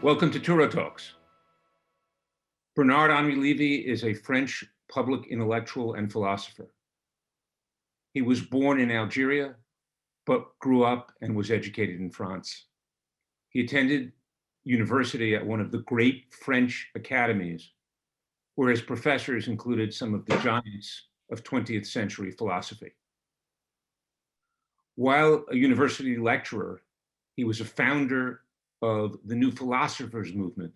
Welcome to Touro Talks. Bernard-Henri Lévy is a French public intellectual and philosopher. He was born in Algeria, but grew up and was educated in France. He attended university at one of the great French academies, where his professors included some of the giants of 20th century philosophy. While a university lecturer, he was a founder of the New Philosophers movement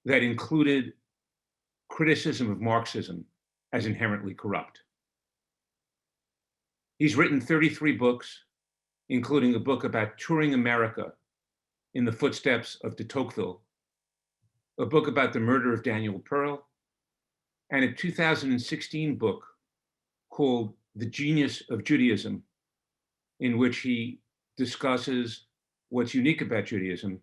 that included criticism of Marxism as inherently corrupt. He's written 33 books, including a book about touring America in the footsteps of de Tocqueville, a book about the murder of Daniel Pearl, and a 2016 book called The Genius of Judaism, in which he discusses what's unique about Judaism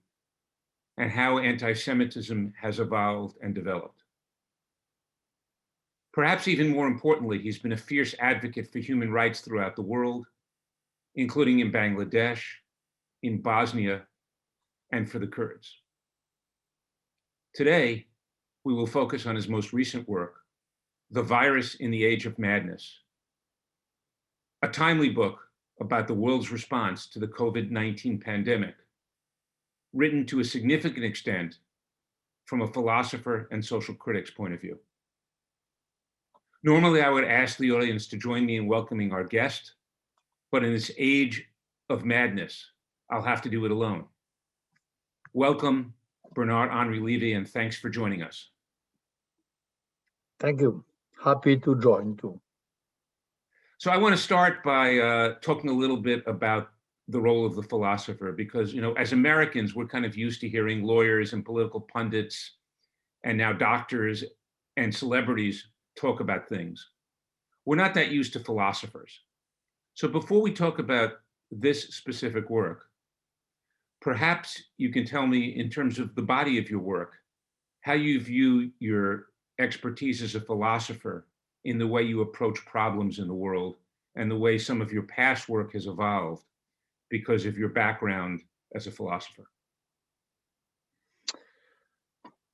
and how anti-Semitism has evolved and developed. Perhaps even more importantly, he's been a fierce advocate for human rights throughout the world, including in Bangladesh, in Bosnia, and for the Kurds. Today, we will focus on his most recent work, The Virus in the Age of Madness, a timely book about the world's response to the COVID-19 pandemic, written to a significant extent from a philosopher and social critic's point of view. Normally, I would ask the audience to join me in welcoming our guest, but in this age of madness, I'll have to do it alone. Welcome, Bernard-Henri Lévy, and thanks for joining us. Thank you. Happy to join too. So I want to start by talking a little bit about the role of the philosopher, because, as Americans, we're kind of used to hearing lawyers and political pundits and now doctors and celebrities talk about things. We're not that used to philosophers. So before we talk about this specific work, perhaps you can tell me, in terms of the body of your work, how you view your expertise as a philosopher in the way you approach problems in the world and the way some of your past work has evolved because of your background as a philosopher.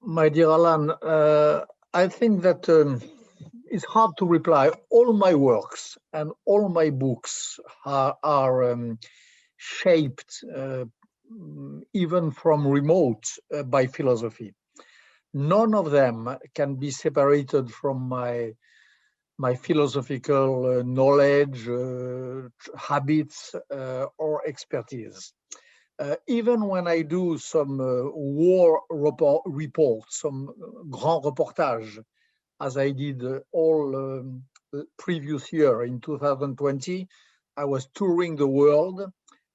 My dear Alan, I think that it's hard to reply. All my works and all my books are shaped, even from remote, by philosophy. None of them can be separated from my philosophical knowledge, habits, or expertise. Even when I do some war reports, some grand reportage, as I did all previous year in 2020, I was touring the world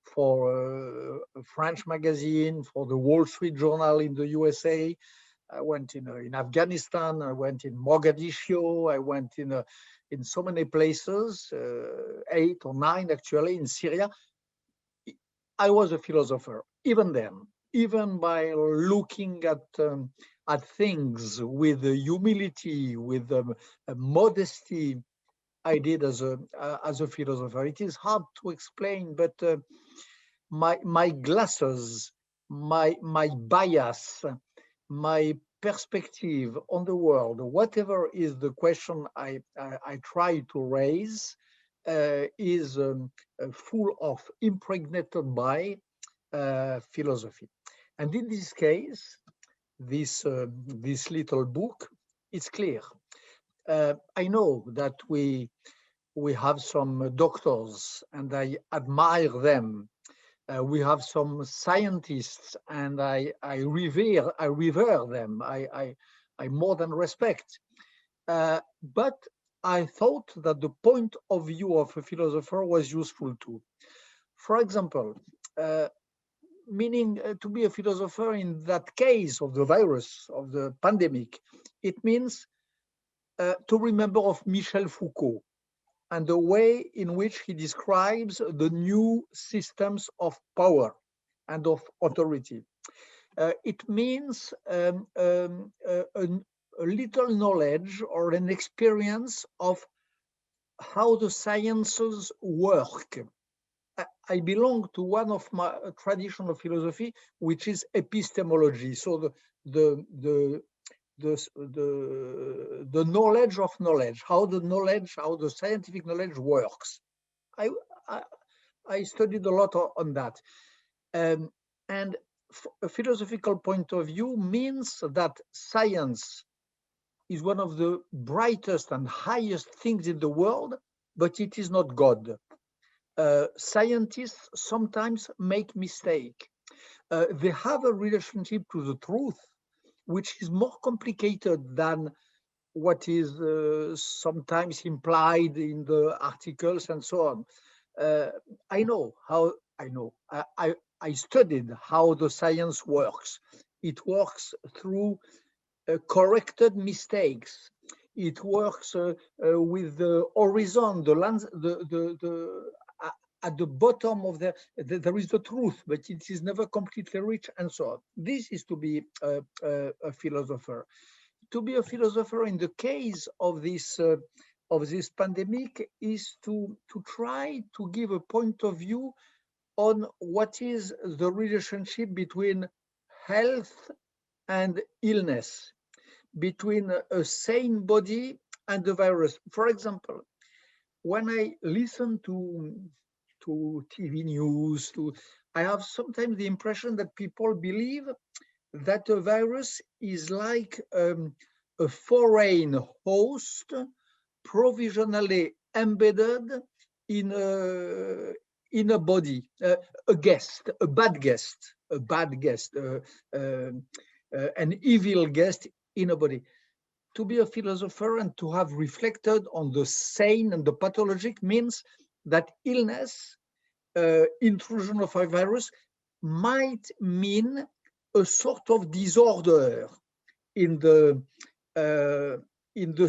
for a French magazine, for the Wall Street Journal in the USA. I went in Afghanistan, I went in Mogadishu, I went in so many places, 8 or 9 actually, in Syria. I was a philosopher, even then, even by looking at things with humility, with modesty, I did as a philosopher. It is hard to explain, but my glasses, my bias, my perspective on the world, whatever is the question I try to raise, is full of, impregnated by philosophy. And in this case, this little book, it's clear. I know that we have some doctors, and I admire them. We have some scientists, and I revere them. I more than respect. But I thought that the point of view of a philosopher was useful too. For example, meaning to be a philosopher in that case of the virus, of the pandemic, it means to remember of Michel Foucault and the way in which he describes the new systems of power and of authority. It means a little knowledge or an experience of how the sciences work. I belong to one of my traditional philosophy, which is epistemology. So the knowledge of knowledge, how the scientific knowledge works. I I, I studied a lot on that, and a philosophical point of view means that science is one of the brightest and highest things in the world, but it is not God. Scientists sometimes make mistake. They have a relationship to the truth, which is more complicated than what is sometimes implied in the articles and so on. Uh, I know how I know. I studied how the science works. It works through corrected mistakes. It works with the horizon, the lands, at the bottom of there is the truth, but it is never completely reached, and so on. This is to be a philosopher. To be a philosopher in the case of this pandemic is to try to give a point of view on what is the relationship between health and illness, between a sane body and the virus. For example, when I listen to TV news, I have sometimes the impression that people believe that a virus is like a foreign host provisionally embedded in a body, a guest, a bad guest, an evil guest in a body. To be a philosopher and to have reflected on the sane and the pathologic means that illness, intrusion of a virus, might mean a sort of disorder in the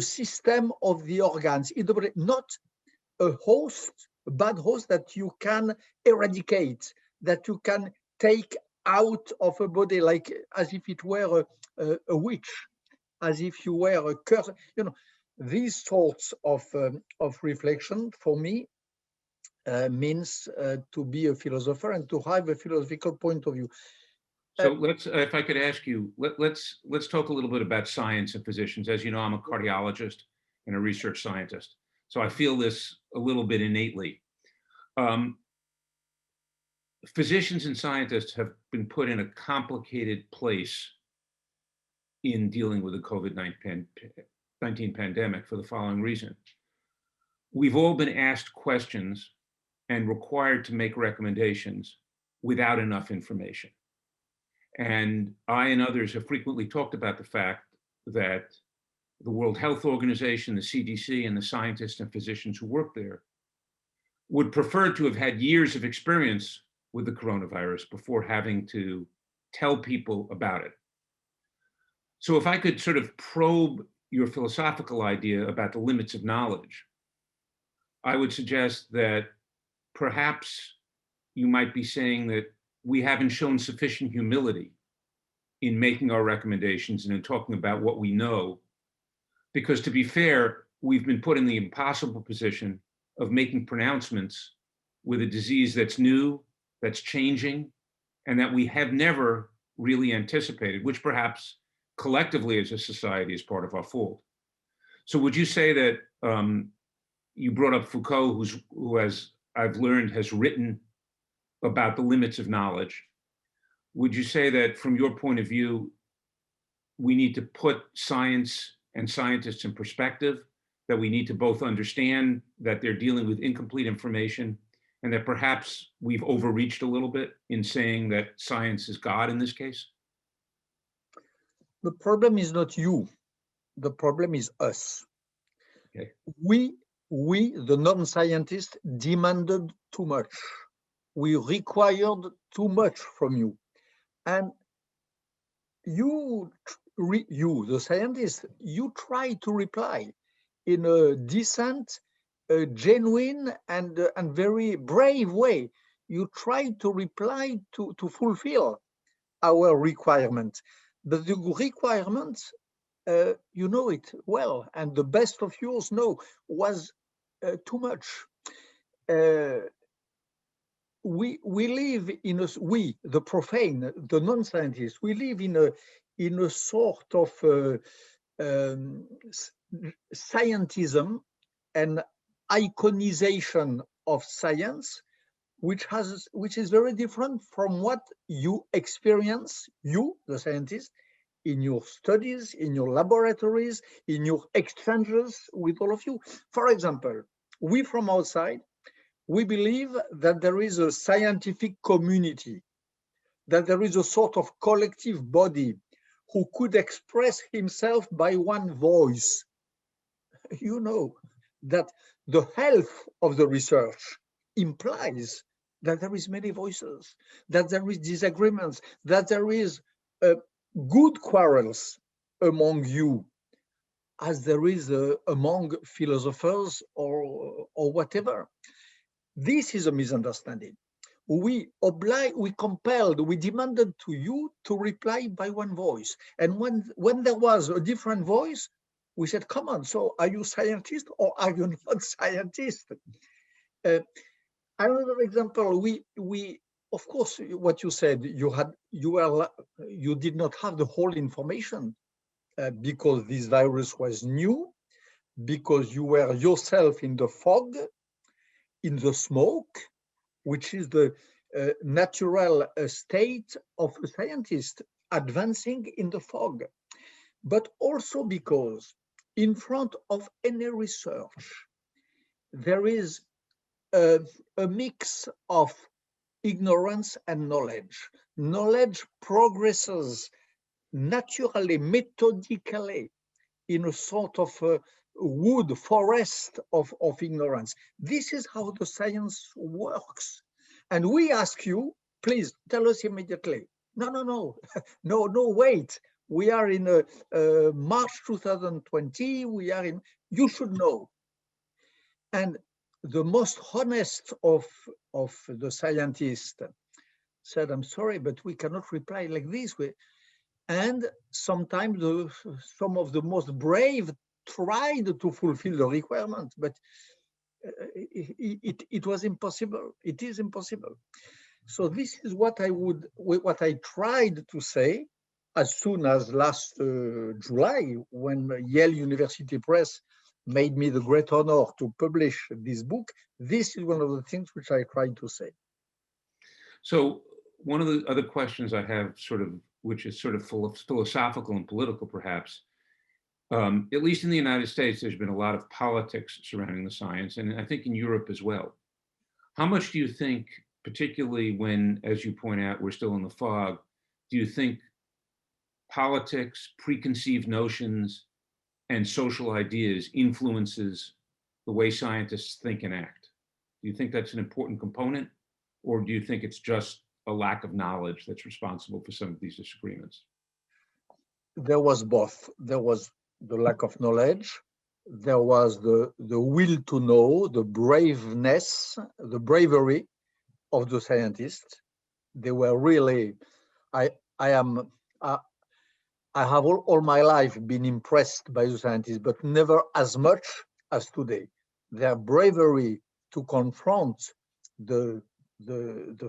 system of the organs, in the body, not a bad host that you can eradicate, that you can take out of a body, like as if it were a witch, as if you were a curse. These sorts of reflection for me means to be a philosopher and to have a philosophical point of view. So let's, if I could ask you, let's talk a little bit about science and physicians. As you know, I'm a cardiologist and a research scientist, so I feel this a little bit innately. Physicians and scientists have been put in a complicated place in dealing with the COVID-19 pandemic for the following reason. We've all been asked questions and required to make recommendations without enough information. And I and others have frequently talked about the fact that the World Health Organization, the CDC, and the scientists and physicians who work there would prefer to have had years of experience with the coronavirus before having to tell people about it. So if I could sort of probe your philosophical idea about the limits of knowledge, I would suggest that perhaps you might be saying that we haven't shown sufficient humility in making our recommendations and in talking about what we know, because to be fair, we've been put in the impossible position of making pronouncements with a disease that's new, that's changing, and that we have never really anticipated, which perhaps collectively as a society is part of our fold. So would you say that you brought up Foucault, who as I've learned has written about the limits of knowledge. Would you say that from your point of view, we need to put science and scientists in perspective, that we need to both understand that they're dealing with incomplete information, and that perhaps we've overreached a little bit in saying that science is God in this case? The problem is not you. The problem is us. Okay. We, the non-scientists, demanded too much. We required too much from you. And you, the scientist, you try to reply in a decent, genuine, and very brave way. You try to reply to fulfill our requirements. But the requirements, you know it well, and the best of yours know, was too much. we live in a, we, the profane, the non-scientists, we live in a sort of scientism and iconization of science, which is very different from what you experience, you, the scientist, in your studies, in your laboratories, in your exchanges with all of you. For example, we from outside, we believe that there is a scientific community, that there is a sort of collective body who could express himself by one voice. You know that the health of the research implies that there is many voices, that there is disagreements, that there is good quarrels among you, as there is among philosophers or whatever. This is a misunderstanding. We compelled, we demanded to you to reply by one voice. And when there was a different voice, we said, come on, so are you scientist or are you not scientist? Another example, we of course, what you said, you did not have the whole information because this virus was new, because you were yourself in the fog, in the smoke, which is the natural state of a scientist, advancing in the fog. But also because in front of any research, there is a mix of ignorance and knowledge. Knowledge progresses naturally, methodically, in a sort of wood forest of ignorance. This is how the science works. And we ask you, please tell us immediately. No, no, no, no, wait. We are in March 2020. You should know. And the most honest of the scientists said, I'm sorry, but we cannot reply like this. And sometimes some of the most brave tried to fulfill the requirement, but it was impossible. It is impossible. So this is what I tried to say as soon as last July, when Yale University Press made me the great honor to publish this book. This is one of the things which I tried to say. So one of the other questions I have, which is sort of philosophical and political, perhaps, at least in the United States, there's been a lot of politics surrounding the science, and I think in Europe as well. How much do you think, particularly when, as you point out, we're still in the fog, do you think politics, preconceived notions, and social ideas influences the way scientists think and act? Do you think that's an important component, or do you think it's just a lack of knowledge that's responsible for some of these disagreements? There was both. There was the lack of knowledge. There was the will to know, the braveness, the bravery of the scientists. They were really, I have all my life been impressed by the scientists, but never as much as today. Their bravery to confront the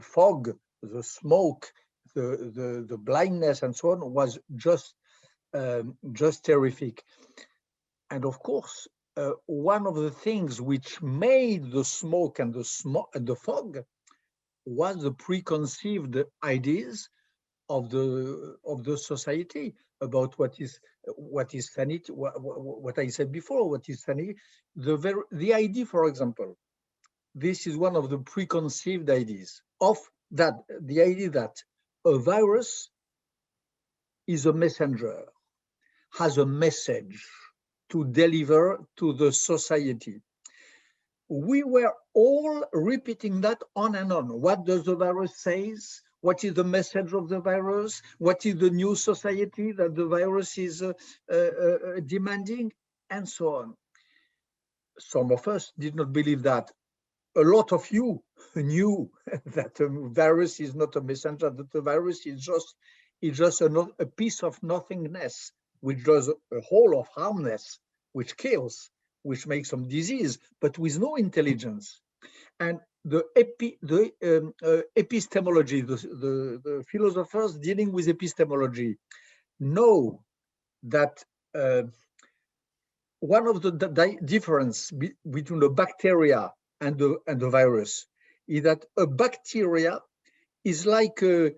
fog, the smoke, the blindness, and so on was just terrific. And of course, one of the things which made the smoke and the fog was the preconceived ideas of the society about what is sanity. What I said before, what is sanity? The idea, for example, this is one of the preconceived ideas of that. The idea that a virus is a messenger, has a message to deliver to the society. We were all repeating that on and on. What does the virus say? What is the message of the virus? What is the new society that the virus is demanding? And so on. Some of us did not believe that. A lot of you knew that the virus is not a messenger, that the virus is just a piece of nothingness, which does a whole of harmness, which kills, which makes some disease, but with no intelligence. And epistemology, the philosophers dealing with epistemology know that one of the difference between the bacteria and the virus is that a bacteria is like a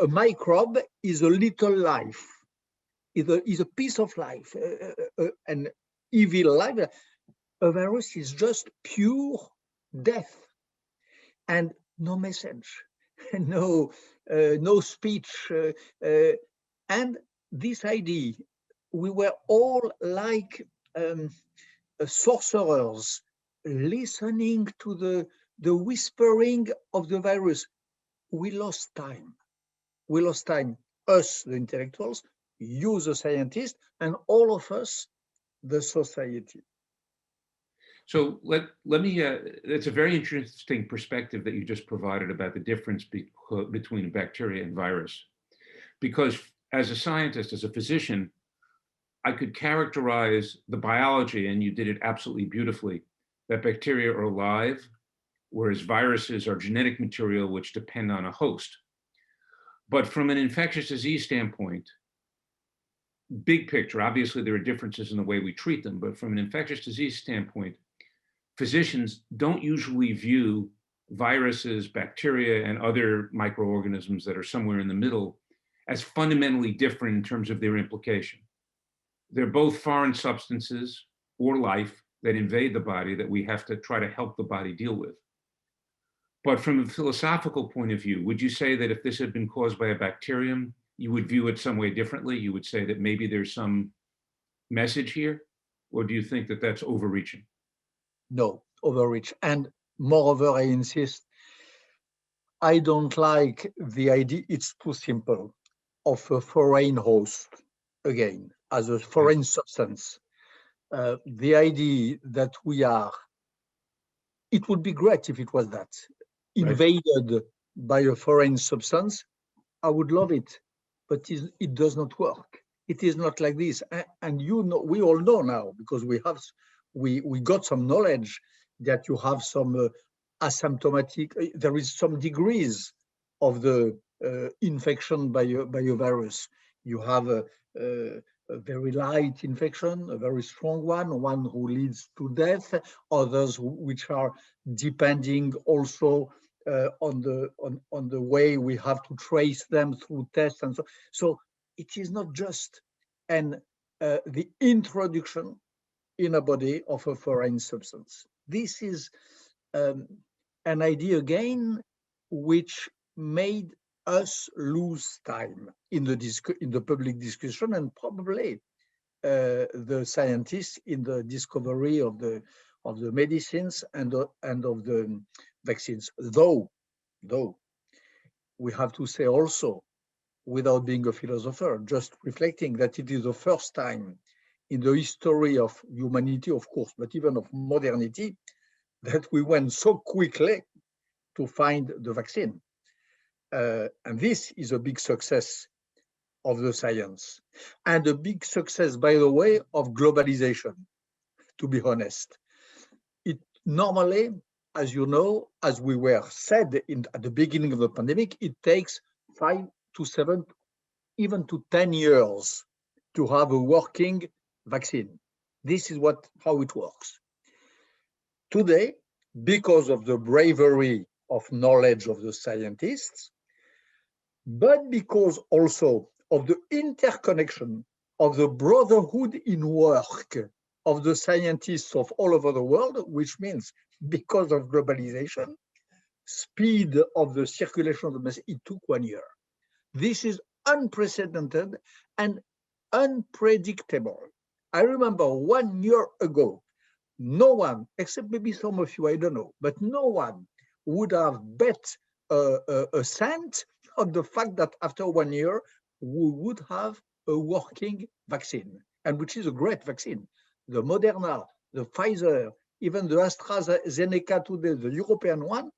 microbe is a little life, is a piece of life, an evil life. A virus is just pure death and no message, no speech, and this idea, we were all like sorcerers, listening to the whispering of the virus. We lost time. We lost time. Us, the intellectuals, you, the scientists, and all of us, the society. So let me, it's a very interesting perspective that you just provided about the difference between bacteria and virus. Because as a scientist, as a physician, I could characterize the biology, and you did it absolutely beautifully, that bacteria are alive, whereas viruses are genetic material which depend on a host. But from an infectious disease standpoint, big picture, obviously there are differences in the way we treat them, but from an infectious disease standpoint, physicians don't usually view viruses, bacteria, and other microorganisms that are somewhere in the middle as fundamentally different in terms of their implication. They're both foreign substances or life that invade the body that we have to try to help the body deal with. But from a philosophical point of view, would you say that if this had been caused by a bacterium, you would view it some way differently? You would say that maybe there's some message here? Or do you think that that's overreaching? No, overreach. And moreover, I insist, I don't like the idea, it's too simple, of a foreign host, again, as a foreign substance. The idea that we are, it would be great if it was that, invaded by a foreign substance. I would love it, but it does not work. It is not like this. And you know, we all know now, because we got some knowledge that you have some asymptomatic, there is some degrees of the infection by a virus. You have a very light infection, a very strong one who leads to death, others which are depending also on the way we have to trace them through tests and so. So it is not just the introduction in a body of a foreign substance. This is an idea again which made us lose time in the public discussion, and probably the scientists in the discovery of the medicines and of the vaccines. Though we have to say also, without being a philosopher, just reflecting that it is the first time in the history of humanity, of course, but even of modernity, that we went so quickly to find the vaccine. And this is a big success of the science, and a big success, by the way, of globalization, to be honest. It normally, as you know, as we were said at the beginning of the pandemic, it takes 5 to 7, even to 10 years to have a working vaccine. This is how it works. Today, because of the bravery of knowledge of the scientists, but because also of the interconnection of the brotherhood in work of the scientists of all over the world, which means because of globalization, speed of the circulation of the message, it took 1 year. This is unprecedented and unpredictable. I remember 1 year ago, no one, except maybe some of you, I don't know, but no one would have bet a cent on the fact that after 1 year, we would have a working vaccine, and which is a great vaccine. The Moderna, the Pfizer, even the AstraZeneca today, the European one,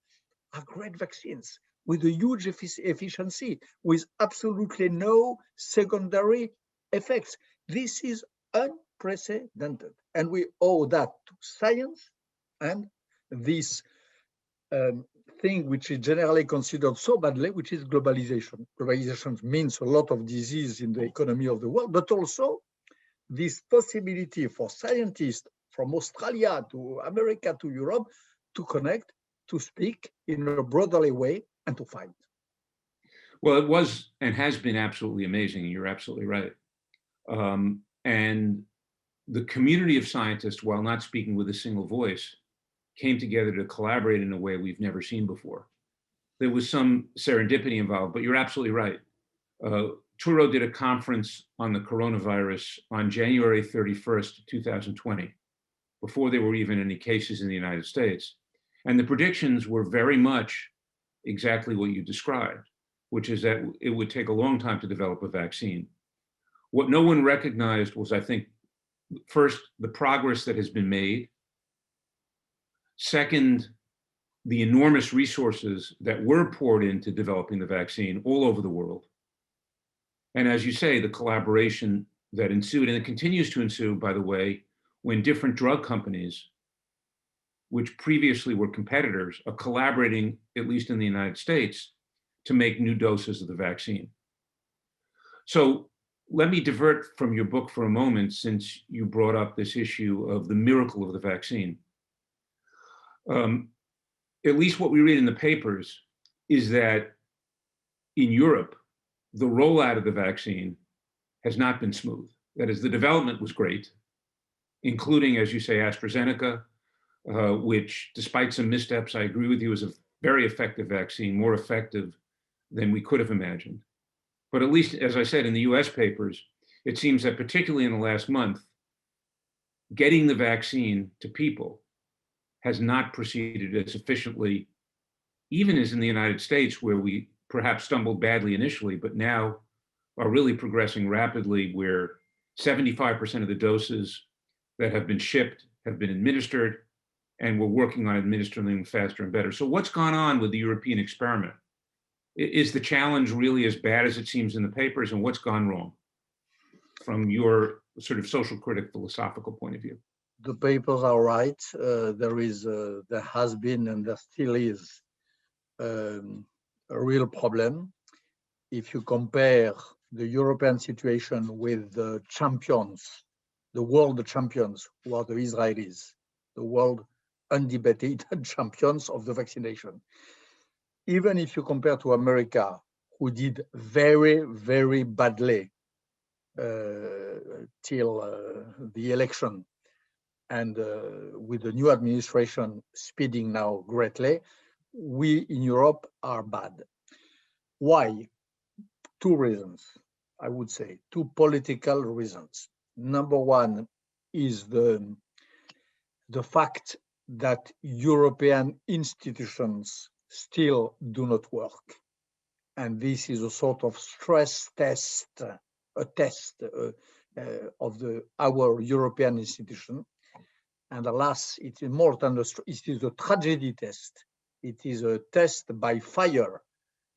are great vaccines with a huge efficiency, with absolutely no secondary effects. This is unprecedented, and we owe that to science and this thing which is generally considered so badly, which is globalization. Globalization means a lot of disease in the economy of the world, but also this possibility for scientists from Australia to America to Europe to connect, to speak in a brotherly way, and to fight. Well, it was and has been absolutely amazing. You're absolutely right. And the community of scientists, while not speaking with a single voice, came together to collaborate in a way we've never seen before. There was some serendipity involved, but you're absolutely right. Touro did a conference on the coronavirus on January 31st, 2020, before there were even any cases in the United States. And the predictions were very much exactly what you described, which is that it would take a long time to develop a vaccine. What no one recognized was, I think, first, the progress that has been made. Second, the enormous resources that were poured into developing the vaccine all over the world. And as you say, the collaboration that ensued, and it continues to ensue, by the way, when different drug companies, which previously were competitors, are collaborating, at least in the United States, to make new doses of the vaccine. So let me divert from your book for a moment, since you brought up this issue of the miracle of the vaccine. At least what we read in the papers is that in Europe, the rollout of the vaccine has not been smooth. That is, the development was great, including, as you say, AstraZeneca, which, despite some missteps, I agree with you, is a very effective vaccine, more effective than we could have imagined. But at least, as I said, in the US papers, it seems that particularly in the last month, getting the vaccine to people has not proceeded as efficiently, even as in the United States, where we perhaps stumbled badly initially, but now are really progressing rapidly, where 75% of the doses that have been shipped have been administered, and we're working on administering them faster and better. So what's gone on with the European experiment? Is the challenge really as bad as it seems in the papers, and what's gone wrong from your sort of social critic philosophical point of view? The papers are right. There has been and there still is a real problem. If you compare the European situation with the champions, the world champions, who are the Israelis, the world undebated champions of the vaccination. Even if you compare to America, who did very, very badly till the election, and with the new administration speeding now greatly, we in Europe are bad. Why? Two reasons, I would say, two political reasons. Number one is the fact that European institutions still do not work. And this is a sort of stress test, a test of our European institution. And alas, it is more than it is a tragedy test. It is a test by fire.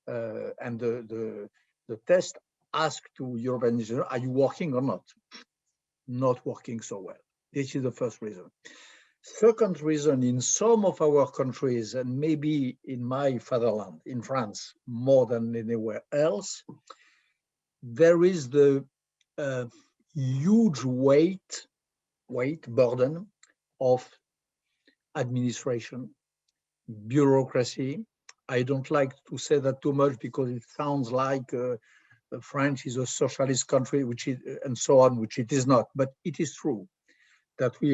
And the test asks to European institutions, are you working or not? Not working so well. This is the first reason. Second reason, in some of our countries, and maybe in my fatherland, in France, more than anywhere else, there is the huge burden of administration, bureaucracy. I don't like to say that too much because it sounds like France is a socialist country, which is, and so on, which it is not. But it is true that we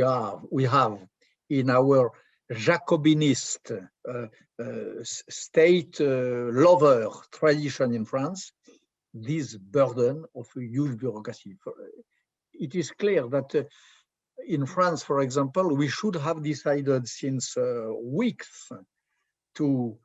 have in our Jacobinist state lover tradition in France this burden of a huge bureaucracy. It is clear that in France, for example, we should have decided since weeks to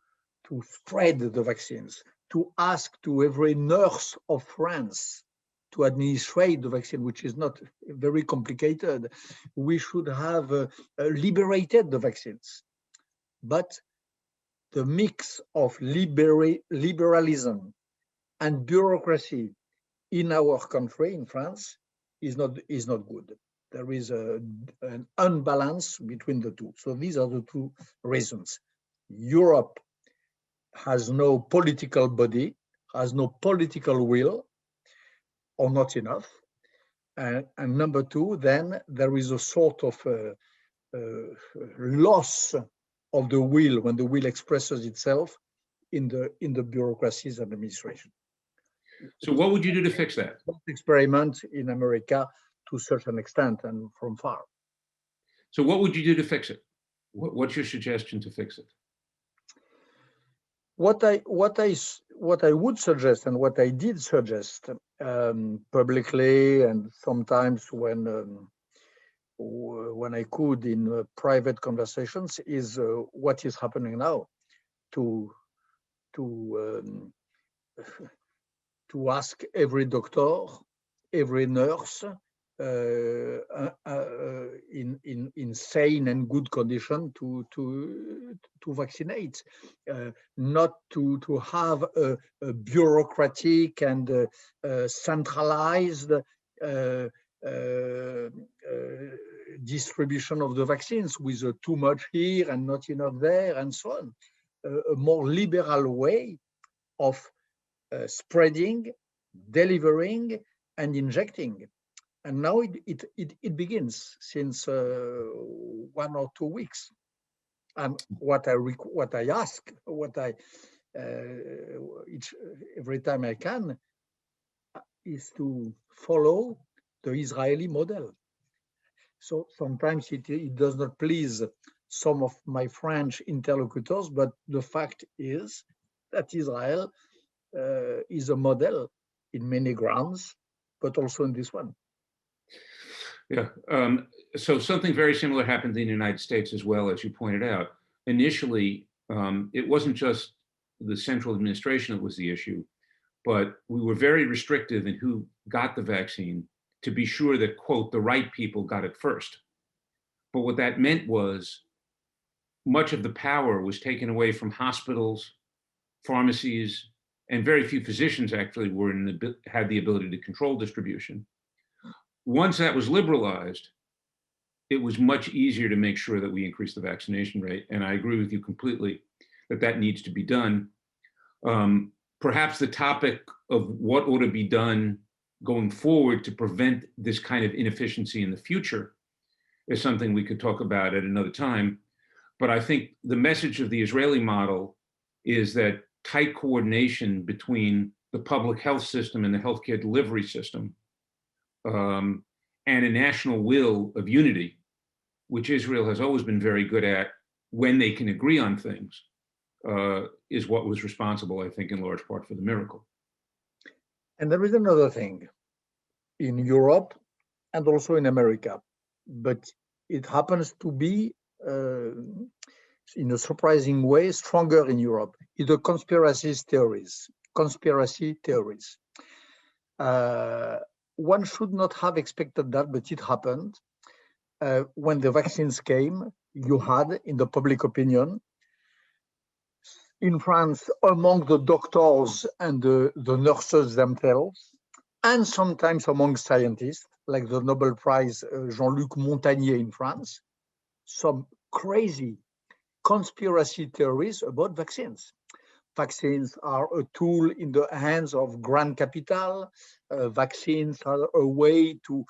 spread the vaccines, to ask to every nurse of France to administrate the vaccine, which is not very complicated. We should have liberated the vaccines. But the mix of liberalism and bureaucracy in our country, in France, is not good. There is an unbalance between the two. So these are the two reasons. Europe has no political body, has no political will, or not enough. And number two, then there is a sort of loss of the will when the will expresses itself in the bureaucracies and administration. So what would you do to fix that? Experiment in America to a certain extent and from far. So what would you do to fix it? What's your suggestion to fix it? What I would suggest, and what I did suggest publicly, and sometimes when I could in private conversations, is what is happening now to ask every doctor, every nurse in sane and good condition to vaccinate, not to have a bureaucratic and centralized distribution of the vaccines with too much here and not enough there and so on. A more liberal way of spreading, delivering, and injecting. And now it begins since 1 or 2 weeks. And what I ask, every time I can, is to follow the Israeli model. So sometimes it does not please some of my French interlocutors, but the fact is that Israel is a model in many grounds, but also in this one. Yeah. So something very similar happened in the United States as well, as you pointed out. Initially, it wasn't just the central administration that was the issue, but we were very restrictive in who got the vaccine to be sure that, quote, the right people got it first. But what that meant was much of the power was taken away from hospitals, pharmacies, and very few physicians actually had the ability to control distribution. Once that was liberalized, it was much easier to make sure that we increase the vaccination rate. And I agree with you completely that needs to be done. Perhaps the topic of what ought to be done going forward to prevent this kind of inefficiency in the future is something we could talk about at another time. But I think the message of the Israeli model is that tight coordination between the public health system and the healthcare delivery system, and a national will of unity, which Israel has always been very good at when they can agree on things, is what was responsible, I think, in large part for the miracle. And there is another thing in Europe and also in America, but it happens to be, in a surprising way, stronger in Europe, is the conspiracy theories. One should not have expected that, but it happened. When the vaccines came, you had, in the public opinion, in France, among the doctors and the nurses themselves, and sometimes among scientists, like the Nobel Prize Jean-Luc Montagnier in France, some crazy conspiracy theories about vaccines. Vaccines are a tool in the hands of grand capital. Vaccines are a way to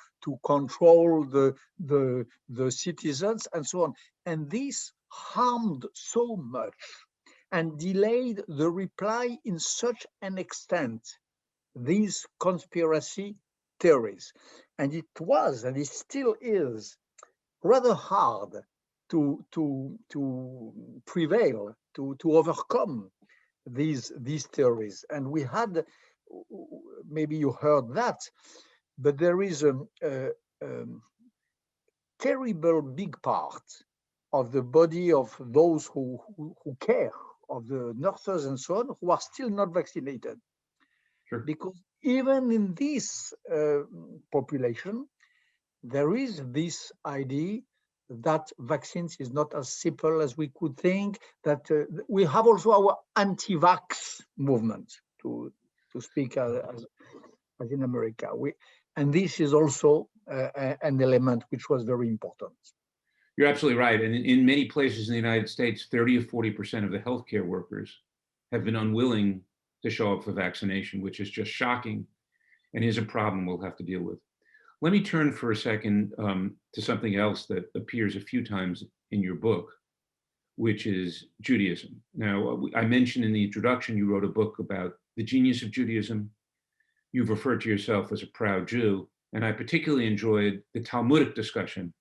control the citizens and so on. And this harmed so much and delayed the reply in such an extent, these conspiracy theories. And it was, and it still is, rather hard to prevail, to overcome these theories. And we had, maybe you heard that, but there is a terrible big part of the body of those who care, of the nurses and so on, who are still not vaccinated. Sure. Because even in this population, there is this idea that vaccines is not as simple as we could think, that we have also our anti-vax movement, to speak as in America. And this is also an element which was very important. You're absolutely right. And in many places in the United States, 30 or 40% of the healthcare workers have been unwilling to show up for vaccination, which is just shocking and is a problem we'll have to deal with. Let me turn for a second to something else that appears a few times in your book, which is Judaism. Now, I mentioned in the introduction, you wrote a book about the genius of Judaism. You've referred to yourself as a proud Jew, and I particularly enjoyed the Talmudic discussion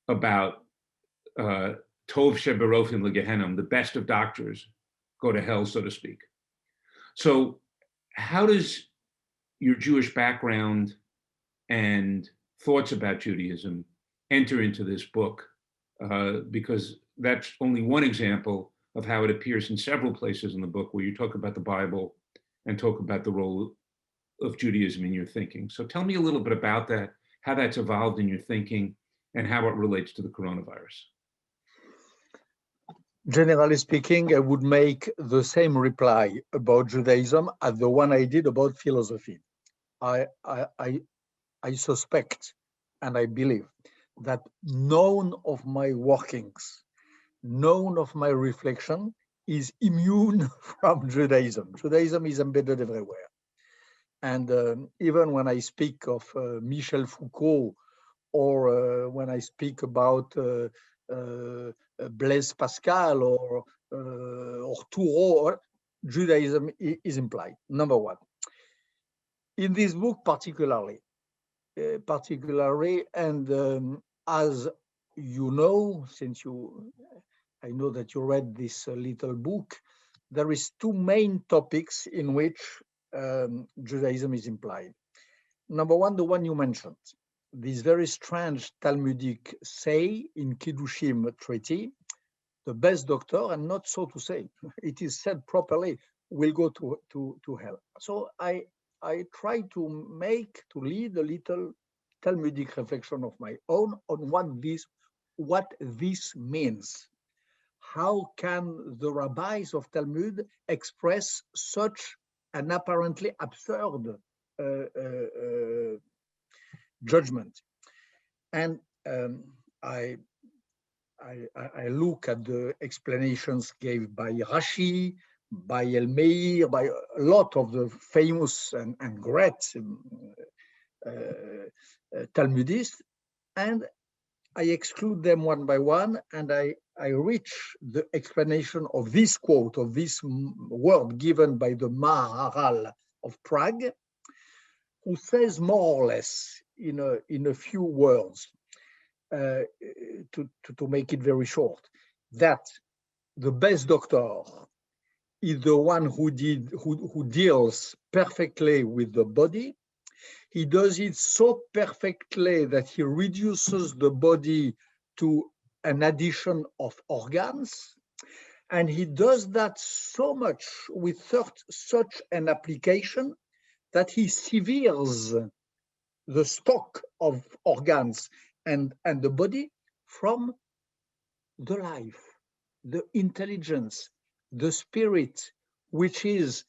about Tov Sheberofim Legehenom, the best of doctors go to hell, so to speak. So how does your Jewish background and thoughts about Judaism enter into this book? Because that's only one example of how it appears in several places in the book where you talk about the Bible and talk about the role of Judaism in your thinking. So tell me a little bit about that, how that's evolved in your thinking, and how it relates to the coronavirus. Generally speaking, I would make the same reply about Judaism as the one I did about philosophy. I suspect and I believe that none of my workings, none of my reflection is immune from Judaism. Judaism is embedded everywhere. And even when I speak of Michel Foucault, or when I speak about Blaise Pascal or Touro, Judaism is implied, number one. In this book particularly, and as you know, I know that you read this little book, there is two main topics in which Judaism is implied. Number one, the one you mentioned, this very strange Talmudic say in Kiddushim treaty, the best doctor, and not so to say, it is said properly, will go to hell. So I try to lead a little Talmudic reflection of my own on what this means. How can the rabbis of Talmud express such an apparently absurd judgment? And I look at the explanations given by Rashi, by El Meir, by a lot of the famous and great Talmudists, and I exclude them one by one, and I reach the explanation of this quote, of this word given by the Maharal of Prague, who says more or less in a few words, to make it very short, that the best doctor is the one who deals perfectly with the body. He does it so perfectly that he reduces the body to an addition of organs. And he does that so much with such an application that he severes the stock of organs and the body from the life, the intelligence, the spirit, which is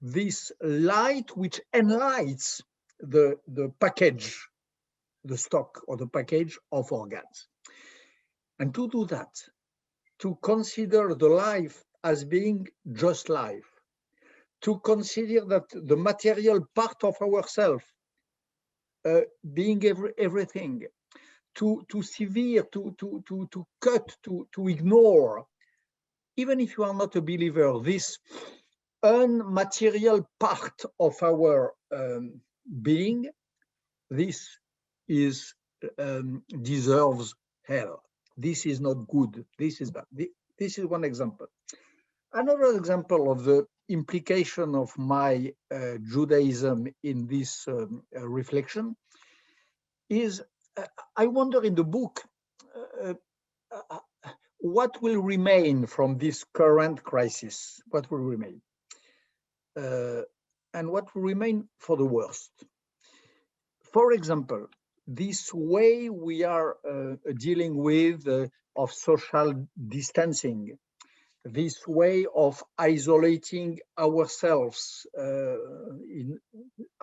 this light which enlightens the package, the stock or the package of organs. And to do that, to consider the life as being just life, to consider that the material part of ourselves being everything, to severe, to cut, to ignore, even if you are not a believer, this unmaterial part of our being, this is deserves hell. This is not good. This is bad. This is one example. Another example of the implication of my Judaism in this reflection is, I wonder in the book, what will remain from this current crisis? What will remain? And what will remain for the worst? For example, this way we are dealing with of social distancing, this way of isolating ourselves in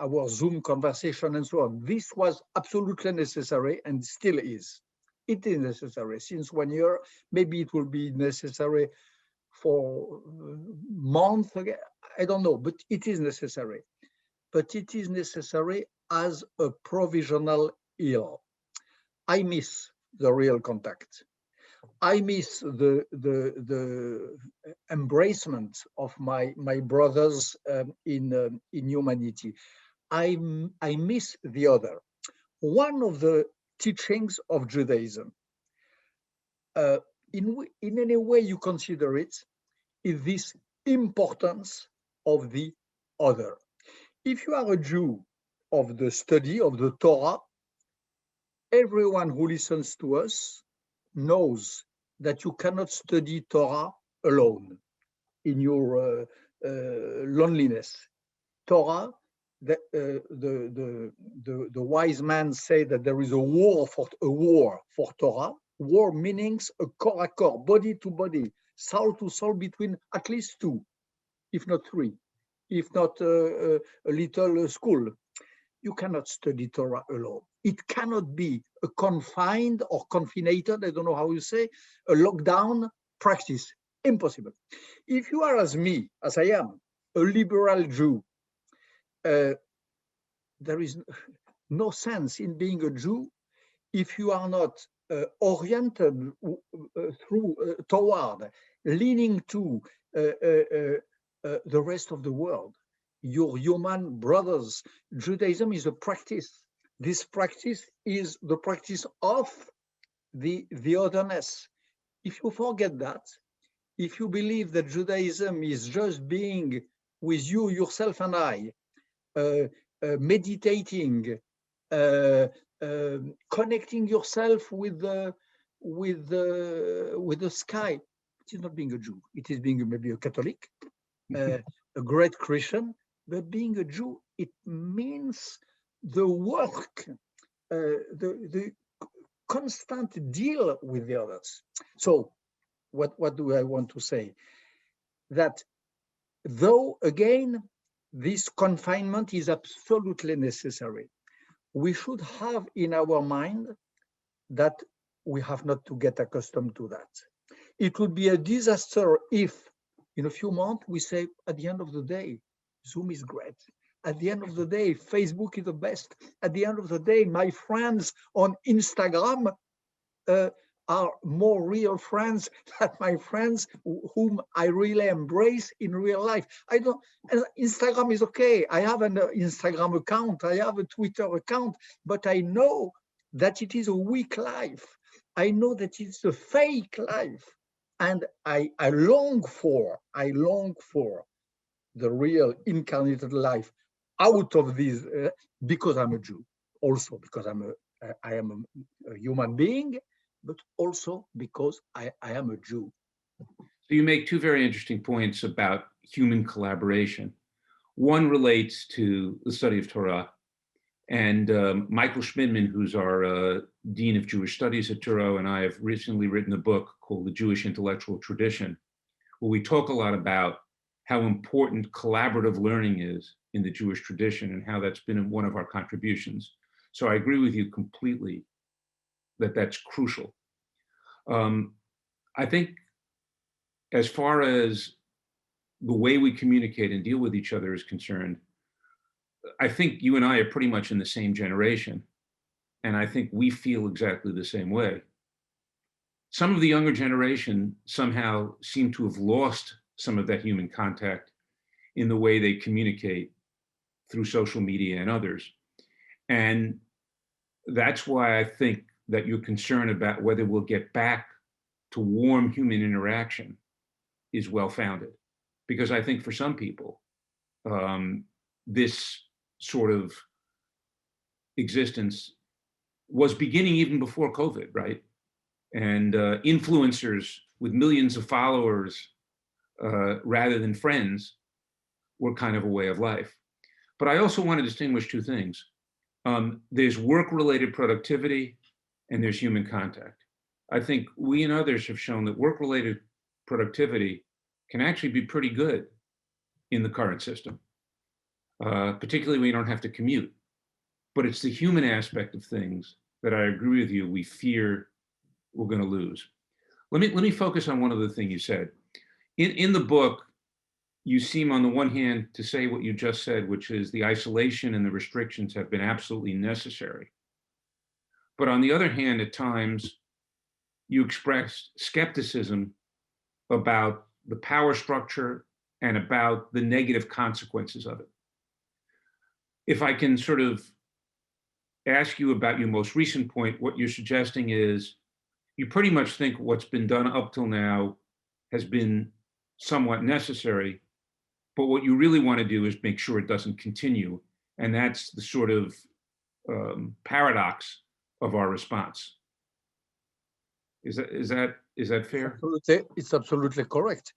our Zoom conversation and so on, this was absolutely necessary and still is. It is necessary. Since 1 year, maybe it will be necessary for months. I don't know, but it is necessary. But it is necessary as a provisional ill. I miss the real contact. I miss the embracement of my brothers in humanity. I miss the other. One of the teachings of Judaism, uh, in any way you consider it, is this importance of the other. If you are a Jew of the study of the Torah, everyone who listens to us knows that you cannot study Torah alone in your loneliness. Torah, the wise man say that there is a war for Torah. War meanings a corps à corps, body to body, soul to soul between at least two, if not three, if not a little school. You cannot study Torah alone. It cannot be a confined or confinated, I don't know how you say, a lockdown practice. Impossible. If you are as me, as I am, a liberal Jew, there is no sense in being a Jew if you are not oriented toward, leaning to the rest of the world, your human brothers. Judaism is a practice. This practice is the practice of the otherness. If you forget that, if you believe that Judaism is just being with you, yourself, and I, meditating, connecting yourself with the sky, it is not being a Jew. It is being maybe a Catholic, a great Christian, but being a Jew, it means the work, the constant deal with the others. So, what do I want to say? That though again, this confinement is absolutely necessary, we should have in our mind that we have not to get accustomed to that. It would be a disaster if in a few months we say, at the end of the day, Zoom is great. At the end of the day, Facebook is the best. At the end of the day, my friends on Instagram are more real friends than my friends whom I really embrace in real life. I don't. Instagram is okay. I have an Instagram account. I have a Twitter account, but I know that it is a weak life. I know that it's a fake life, and I long for the real incarnated life out of these, because I'm a Jew, also because I am a human being, but also because I am a Jew. So you make two very interesting points about human collaboration. One relates to the study of Torah, and Michael Schmidman, who's our Dean of Jewish Studies at Touro, and I have recently written a book called The Jewish Intellectual Tradition, where we talk a lot about how important collaborative learning is in the Jewish tradition and how that's been one of our contributions. So I agree with you completely that that's crucial. I think as far as the way we communicate and deal with each other is concerned, I think you and I are pretty much in the same generation, and I think we feel exactly the same way. Some of the younger generation somehow seem to have lost some of that human contact in the way they communicate through social media and others. And that's why I think that your concern about whether we'll get back to warm human interaction is well-founded. Because I think for some people, this sort of existence was beginning even before COVID, right? And influencers with millions of followers rather than friends were kind of a way of life. But I also want to distinguish two things. There's work-related productivity and there's human contact. I think we and others have shown that work-related productivity can actually be pretty good in the current system, particularly when you don't have to commute. But it's the human aspect of things that I agree with you, we fear we're going to lose. Let me focus on one other thing you said. In the book, you seem on the one hand to say what you just said, which is the isolation and the restrictions have been absolutely necessary. But on the other hand, at times, you express skepticism about the power structure and about the negative consequences of it. If I can sort of ask you about your most recent point, what you're suggesting is you pretty much think what's been done up till now has been somewhat necessary, but what you really want to do is make sure it doesn't continue. And that's the sort of paradox of our response. Is that fair? It's absolutely correct.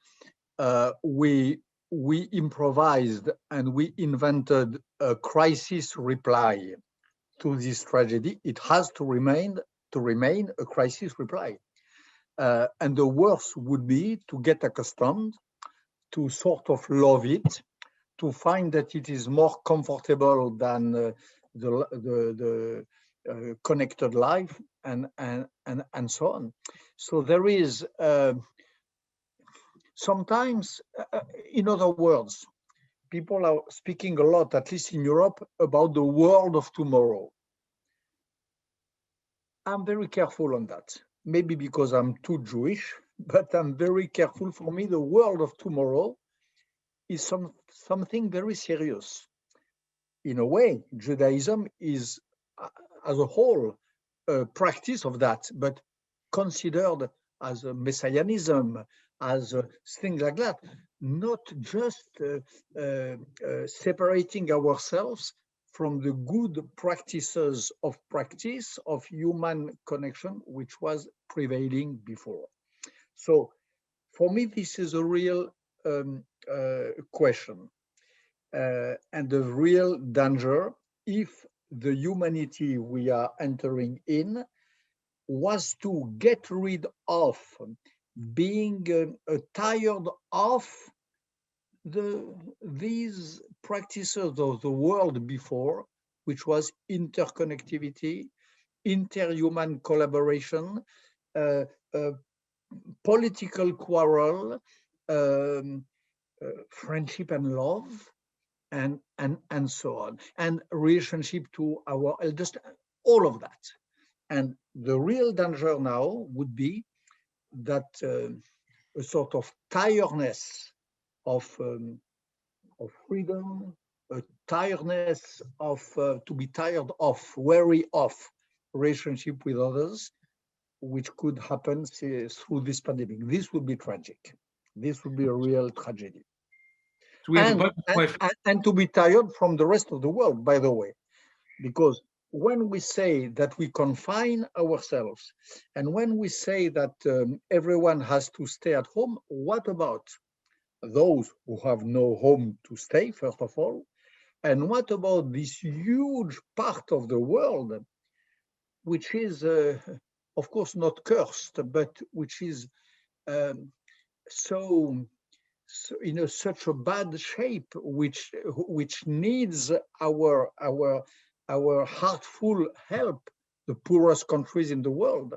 We improvised and we invented a crisis reply to this tragedy. It has to remain a crisis reply. And the worst would be to get accustomed to sort of love it, to find that it is more comfortable than the connected life and so on. So there is sometimes, in other words, people are speaking a lot, at least in Europe, about the world of tomorrow. I'm very careful on that. Maybe because I'm too Jewish, but I'm very careful. For me, the world of tomorrow is something very serious. In a way, Judaism is, as a whole, a practice of that, but considered as a messianism, as things like that, not just separating ourselves from the good practices of practice of human connection, which was prevailing before. So for me, this is a real question and a real danger if the humanity we are entering in was to get rid of being tired of these practices of the world before, which was interconnectivity, interhuman collaboration, political quarrel, friendship and love, and so on, and relationship to our elders, all of that. And the real danger now would be that a sort of tiredness of freedom, a tiredness of to be tired of, wary of relationship with others, which could happen through this pandemic. This would be tragic. This would be a real tragedy. So we have a bunch of questions. And to be tired from the rest of the world, by the way, because when we say that we confine ourselves and when we say that everyone has to stay at home, what about those who have no home to stay, first of all? And what about this huge part of the world, which is, of course, not cursed, but which is so in such a bad shape, which needs our heartful help, the poorest countries in the world,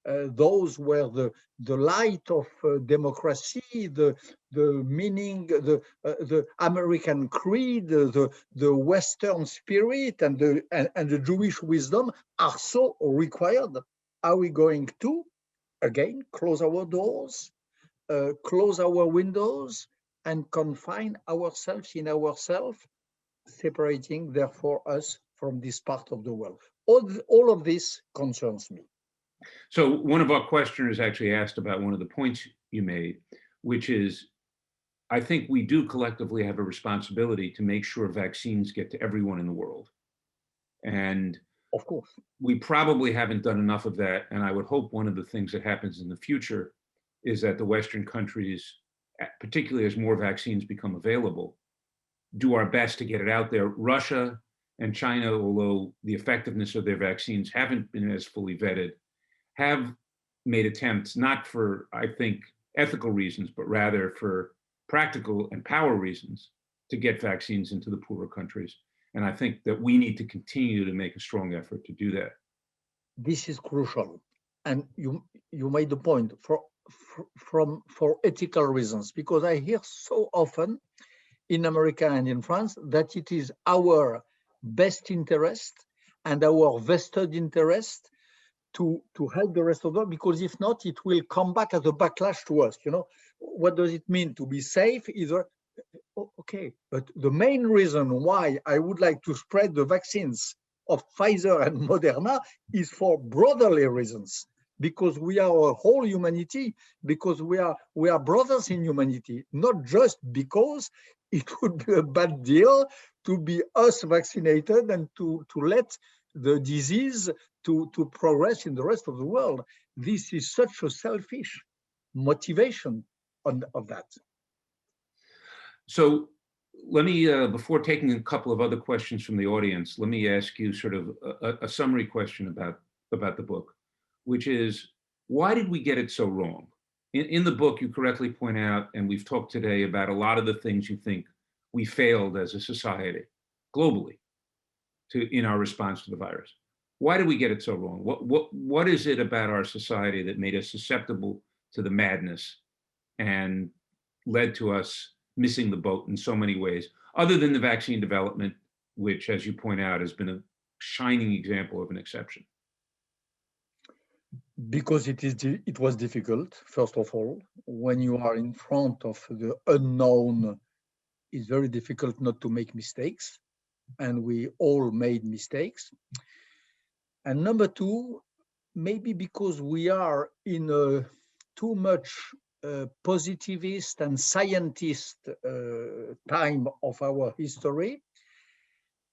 those where the light of democracy, the meaning, the American creed, the Western spirit, and the Jewish wisdom are so required. Are we going to again close our doors, close our windows, and confine ourselves in ourselves, separating therefore us from this part of the world? All of this concerns me. So one of our questioners actually asked about one of the points you made, which is, I think we do collectively have a responsibility to make sure vaccines get to everyone in the world. And of course, we probably haven't done enough of that. And I would hope one of the things that happens in the future is that the Western countries, particularly as more vaccines become available, do our best to get it out there. Russia and China, although the effectiveness of their vaccines haven't been as fully vetted, have made attempts, not for, I think, ethical reasons, but rather for practical and power reasons, to get vaccines into the poorer countries. And I think that we need to continue to make a strong effort to do that. This is crucial. and you made the point for ethical reasons, because I hear so often in America and in France that it is our best interest and our vested interest to help the rest of the world, because if not, it will come back as a backlash to us. What does it mean to be safe? Okay, but the main reason why I would like to spread the vaccines of Pfizer and Moderna is for brotherly reasons, because we are a whole humanity, because we are brothers in humanity, not just because it would be a bad deal to be us vaccinated and to let the disease to progress in the rest of the world. This is such a selfish motivation of that. So let me, before taking a couple of other questions from the audience, let me ask you sort of a summary question about the book, which is, why did we get it so wrong? In the book, you correctly point out, and we've talked today about a lot of the things you think we failed as a society, globally, in our response to the virus. Why did we get it so wrong? What is it about our society that made us susceptible to the madness and led to us missing the boat in so many ways, other than the vaccine development, which, as you point out, has been a shining example of an exception? Because it was difficult, first of all. When you are in front of the unknown, it's very difficult not to make mistakes, and we all made mistakes. And number two, maybe because we are in a too much positivist and scientist time of our history,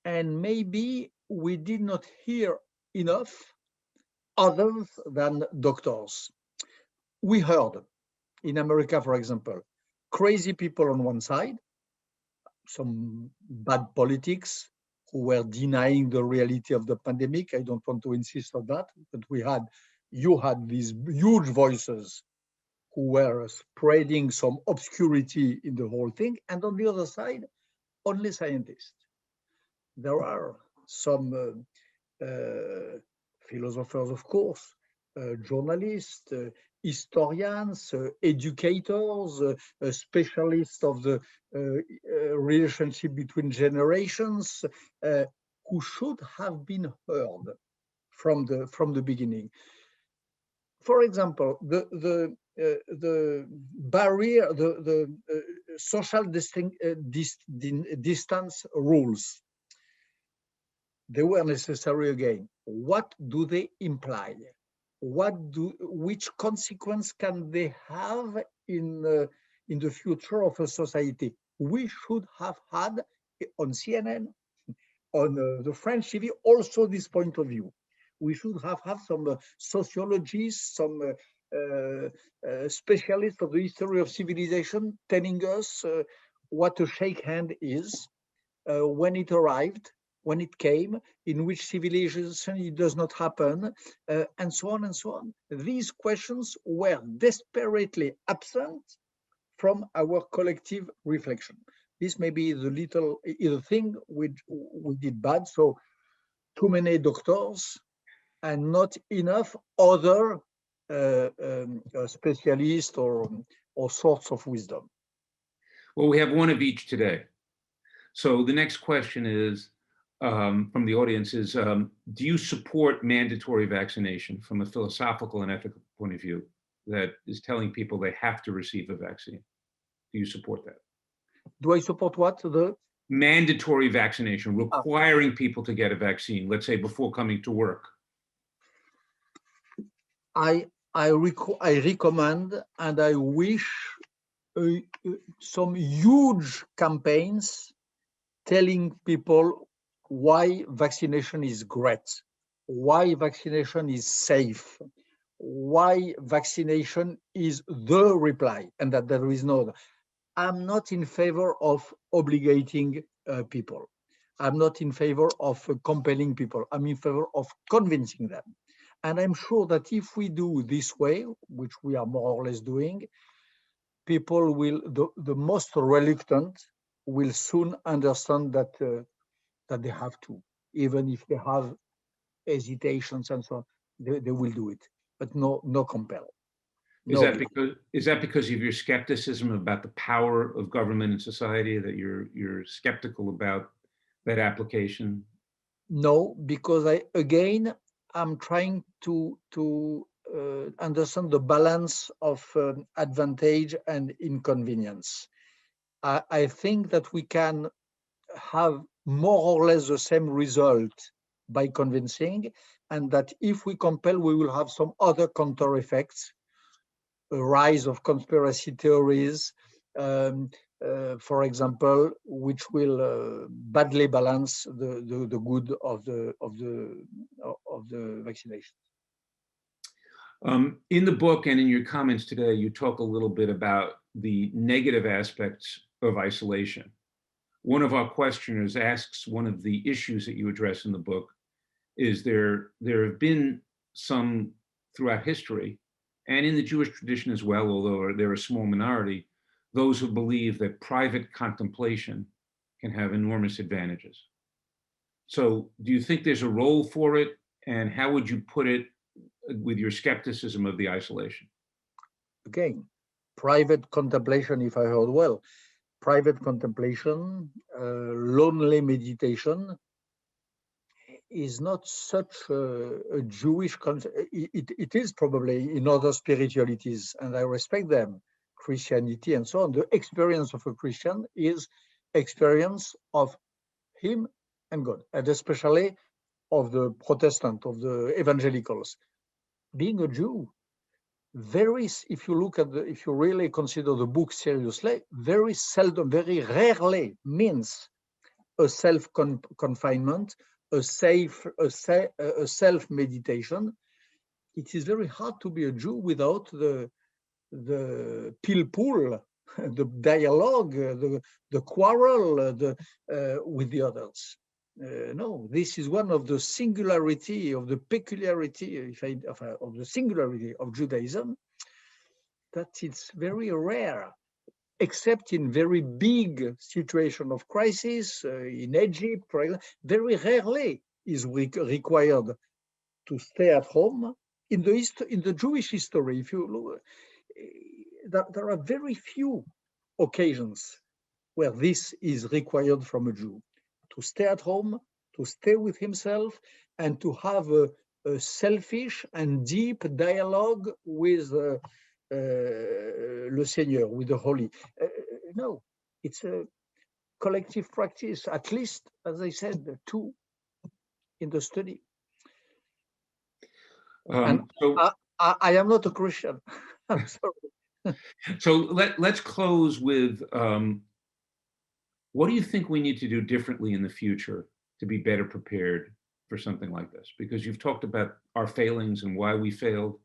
and maybe we did not hear enough others than doctors. We heard in America, for example, crazy people on one side, some bad politics who were denying the reality of the pandemic. I don't want to insist on that, but you had these huge voices who were spreading some obscurity in the whole thing. And on the other side, only scientists. There are some philosophers, of course, journalists, historians, educators, specialists of the relationship between generations, who should have been heard from the beginning. For example, the barrier, the social distance rules, they were necessary again. What do they imply? Which consequence can they have in the future of a society? We should have had on CNN, on the French TV, also this point of view. We should have had some sociologists, some specialists of the history of civilization telling us what a shake hand is, when it arrived, when it came, in which civilization it does not happen, and so on and so on. These questions were desperately absent from our collective reflection. This may be the thing which we did bad. So too many doctors and not enough other specialists or sorts of wisdom. Well, we have one of each today. So the next question is, from the audience is, do you support mandatory vaccination from a philosophical and ethical point of view that is telling people they have to receive a vaccine? Do you support that? Do I support what? The mandatory vaccination, requiring people to get a vaccine, let's say before coming to work. I recommend, and I wish some huge campaigns telling people why vaccination is great, why vaccination is safe, why vaccination is the reply, and that there is no other. I'm not in favor of obligating people. I'm not in favor of compelling people. I'm in favor of convincing them. And I'm sure that if we do this way, which we are more or less doing, people will, the most reluctant will soon understand that they have to, even if they have hesitations and so on, they will do it. but no compel. Is No, that because of your skepticism about the power of government and society, that you're skeptical about that application? no, because I'm trying to understand the balance of advantage and inconvenience. I think that we can have more or less the same result by convincing, and that if we compel, we will have some other counter effects, a rise of conspiracy theories, um, for example, which will badly balance the good of the vaccination. In the book and in your comments today, you talk a little bit about the negative aspects of isolation. One of our questioners asks, one of the issues that you address in the book is there have been some throughout history, and in the Jewish tradition as well, although they're a small minority, those who believe that private contemplation can have enormous advantages. So do you think there's a role for it, and how would you put it with your skepticism of the isolation? Again, private contemplation, if I heard well, private contemplation, lonely meditation is not such a Jewish concept. It is probably in other spiritualities, and I respect them, Christianity and so on. The experience of a Christian is experience of him and God, and especially of the Protestant, of the evangelicals. Being a Jew, if you really consider the book seriously, very seldom, very rarely means a self-confinement, a self-meditation. It is very hard to be a Jew without the pilpul, the dialogue, the quarrel with the others. No, this is one of the singularity, of the peculiarity, of the singularity of Judaism, that it's very rare, except in very big situation of crisis, in Egypt, for example, very rarely is required to stay at home. In the Jewish history, if you look, there are very few occasions where this is required from a Jew, to stay at home, to stay with himself, and to have a selfish and deep dialogue with Le Seigneur, with the Holy. No, it's a collective practice, at least, as I said, two in the study. And I am not a Christian. I'm sorry. So let's close with, what do you think we need to do differently in the future to be better prepared for something like this? Because you've talked about our failings and why we failed.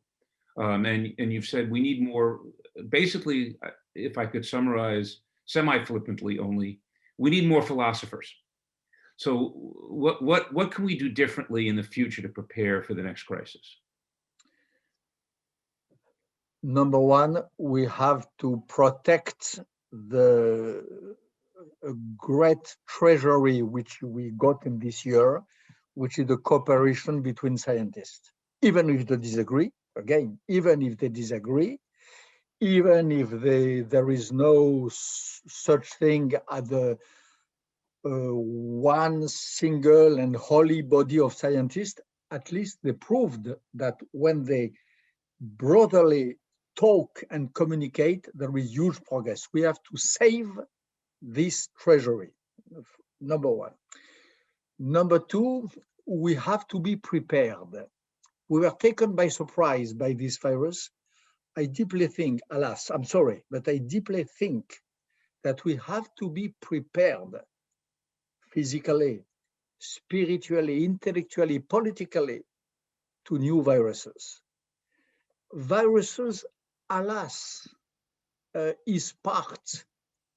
And you've said we need more, basically, if I could summarize semi-flippantly only, we need more philosophers. So what can we do differently in the future to prepare for the next crisis? Number one, we have to protect the great treasury which we got in this year, which is the cooperation between scientists. Even if they disagree, again, even if they disagree, even if there is no such thing as the one single and holy body of scientists, at least they proved that when they brotherly talk and communicate, there is huge progress. We have to save this treasury, number one. Number two, we have to be prepared. We were taken by surprise by this virus. I deeply think, alas, I'm sorry, but I deeply think that we have to be prepared physically, spiritually, intellectually, politically to new viruses. Viruses, alas, is part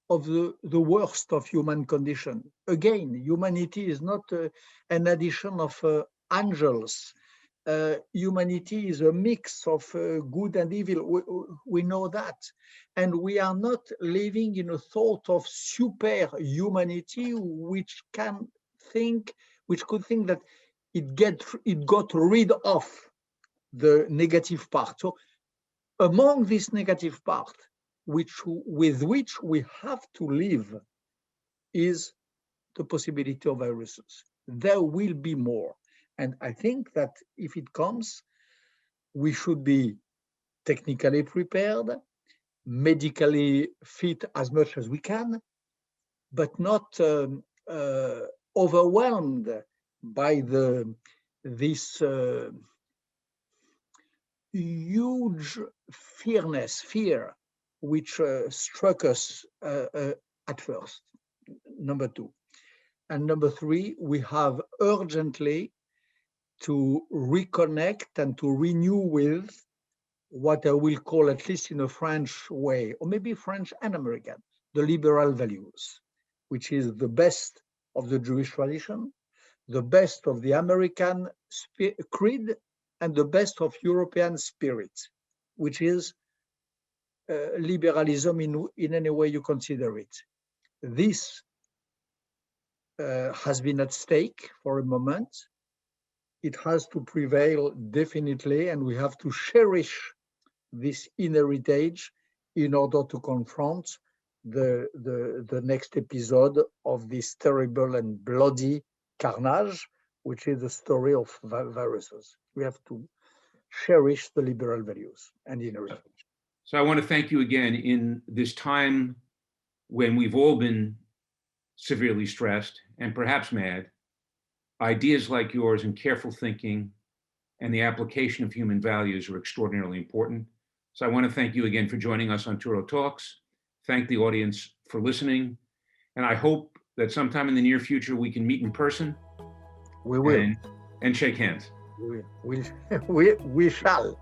of the worst of human condition. Again, humanity is not an addition of angels. Humanity is a mix of good and evil. We know that. And we are not living in a thought of super humanity, which could think that it got rid of the negative part. So among this negative part, with which we have to live, is the possibility of viruses. There will be more. And I think that if it comes, we should be technically prepared, medically fit as much as we can, but not overwhelmed by this huge fear which struck us at first. Number two. And number three, we have urgently to reconnect and to renew with what I will call, at least in a French way, or maybe French and American, the liberal values, which is the best of the Jewish tradition, the best of the American creed, and the best of European spirit, which is liberalism in any way you consider it. This has been at stake for a moment. It has to prevail definitely, and we have to cherish this inner heritage in order to confront the next episode of this terrible and bloody carnage, which is the story of viruses. We have to cherish the liberal values and inner heritage. So I want to thank you again in this time when we've all been severely stressed and perhaps mad. Ideas like yours and careful thinking and the application of human values are extraordinarily important. So I want to thank you again for joining us on Touro Talks. Thank the audience for listening. And I hope that sometime in the near future we can meet in person. We will. And shake hands. We shall.